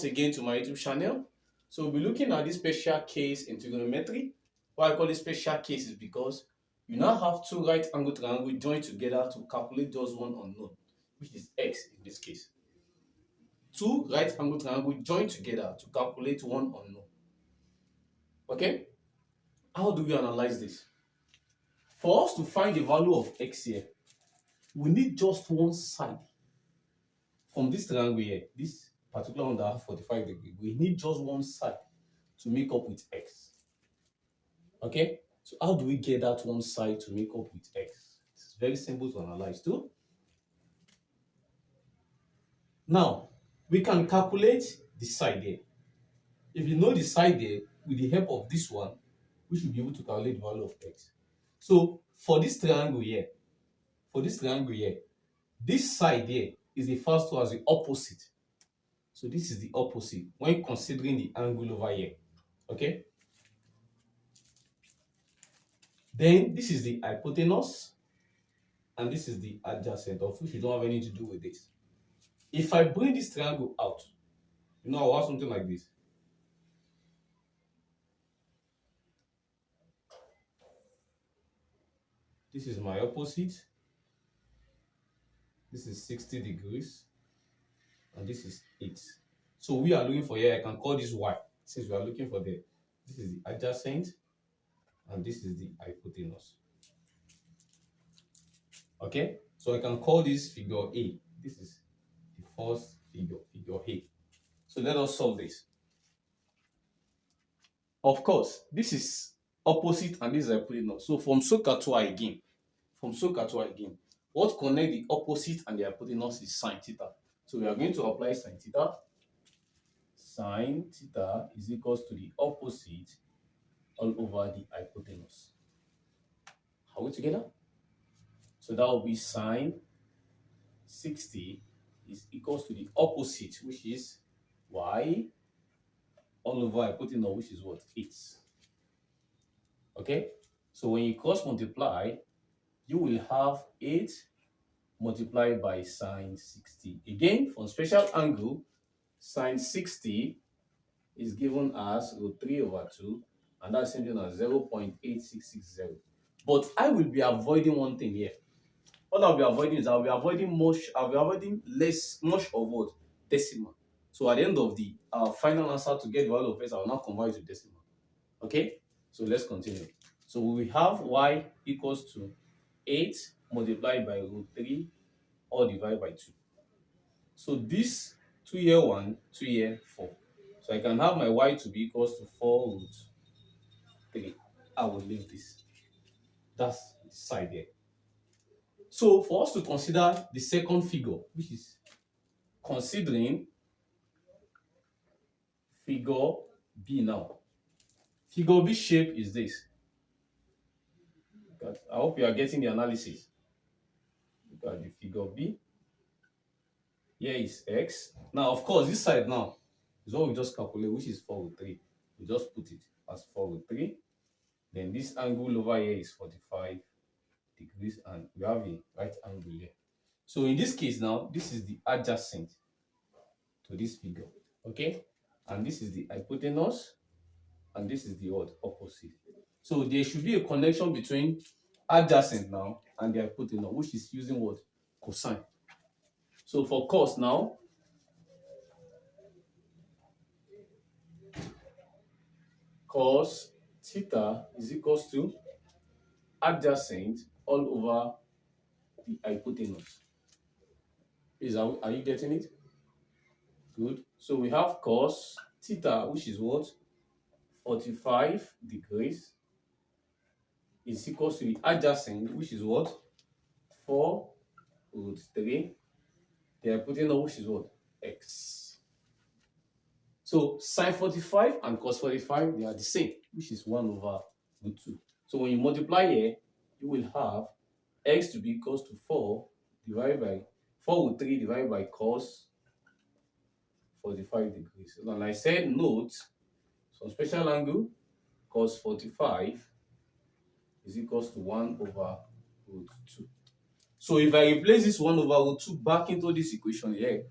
again to my YouTube channel. So we'll be looking at this special case in trigonometry. Why I call it special case is because you now have two right angle triangles joined together to calculate just one unknown, which is x in this case. Two right angle triangles joined together to calculate one unknown. Okay? How do we analyze this? For us to find the value of x here, we need just one side from this triangle here, this particular one that has 45 degrees. We need just one side to make up with x. Okay? So how do we get that one side to make up with x? It's very simple to analyze too. Now, we can calculate the side there. If you know the side there, with the help of this one, we should be able to calculate the value of x. So for this triangle here, this side here is referred to as the opposite. So this is the opposite when considering the angle over here. Okay? Then this is the hypotenuse, and this is the adjacent, of which you don't have anything to do with this. If I bring this triangle out, I'll have something like this. This is my opposite. This is 60 degrees. And this is 8. So we are looking for here, I can call this y, since we are looking for the, this is the adjacent, and this is the hypotenuse. Okay, so I can call this figure A. This is the first figure, figure A. So let us solve this. Of course, this is opposite and this is hypotenuse. So from SOHCAHTOA again, what connect the opposite and the hypotenuse is sine theta. So we are going to apply sine theta. Sine theta is equals to the opposite all over the hypotenuse. Are we together? So that will be sine 60 is equals to the opposite, which is y, all over hypotenuse, which is what? 8. Okay? So when you cross multiply, you will have 8 multiplied by sine 60. Again, from special angle, sine 60 is given as root 3 over 2, and that's something as 0.8660. But I will be avoiding one thing here. What I'll be avoiding is I'll be avoiding much of what? Decimal. So at the end of the final answer to get the value of x, I will now convert it to decimal. Okay? So let's continue. So we have y equals to 8 multiplied by root 3 or divided by 2. So this 2 here 1, 2 here 4. So I can have my y to be equals to 4 root 3. I will leave this. That's the side here. So for us to consider the second figure, which is considering figure B now. Figure B shape is this. I hope you are getting the analysis. Look at the figure B. Here is x. Now, of course, this side now is what we just calculate, which is 4 root 3. We just put it as 4 root 3. Then this angle over here is 45 degrees, and we have a right angle here. So in this case now, this is the adjacent to this figure. Okay? And this is the hypotenuse, and this is the opposite. So there should be a connection between adjacent now and the hypotenuse, which is using what? Cosine. So for cos now, cos theta is equals to adjacent all over the hypotenuse. Are you getting it? Good. So we have cos theta, which is what? 45 degrees, is equals to the adjacent, which is what? 4 root 3. The hypotenuse, which is what? X. So sine 45 and cos 45, they are the same, which is 1 over root 2. So when you multiply here, you will have x to be equals to 4 divided by 4 root 3 divided by cos 45 degrees. And I said, note, some special angle, cos 45 is equals to 1 over root 2. So if I replace this 1 over root 2 back into this equation here,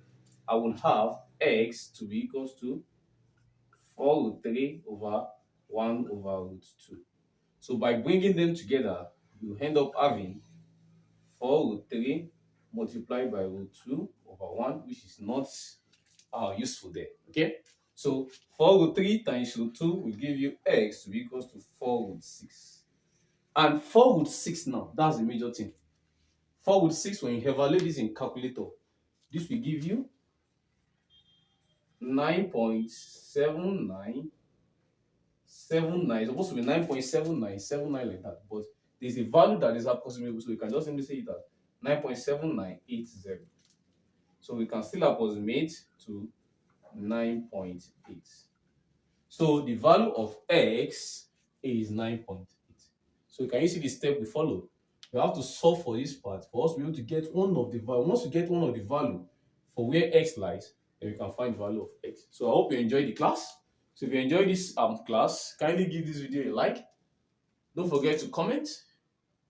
I will have x to be equals to 4 root 3 over 1 over root 2. So by bringing them together, you end up having 4 root 3 multiplied by root 2 over 1, which is not useful there. Okay? So 4 root 3 times root 2 will give you x to be equals to 4 root 6. And 4 root 6 now, that's the major thing. 4 root 6, when you evaluate this in calculator, this will give you 9.7979. It's supposed to be 9.7979 like that, but there's a value that is approximable, so we can just simply say it as 9.7980. So we can still approximate to 9.8. So the value of x is 9.8. So can you see the step we follow? We have to solve for this part for us to be able to get one of the value. Once we get one of the value for where x lies, then we can find the value of x. So I hope you enjoyed the class. So if you enjoyed this class, kindly give this video a like. Don't forget to comment,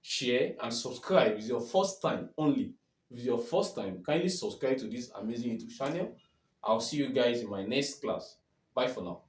share, and subscribe. If it's your first time only. If it's your first time, kindly subscribe to this amazing YouTube channel. I'll see you guys in my next class. Bye for now.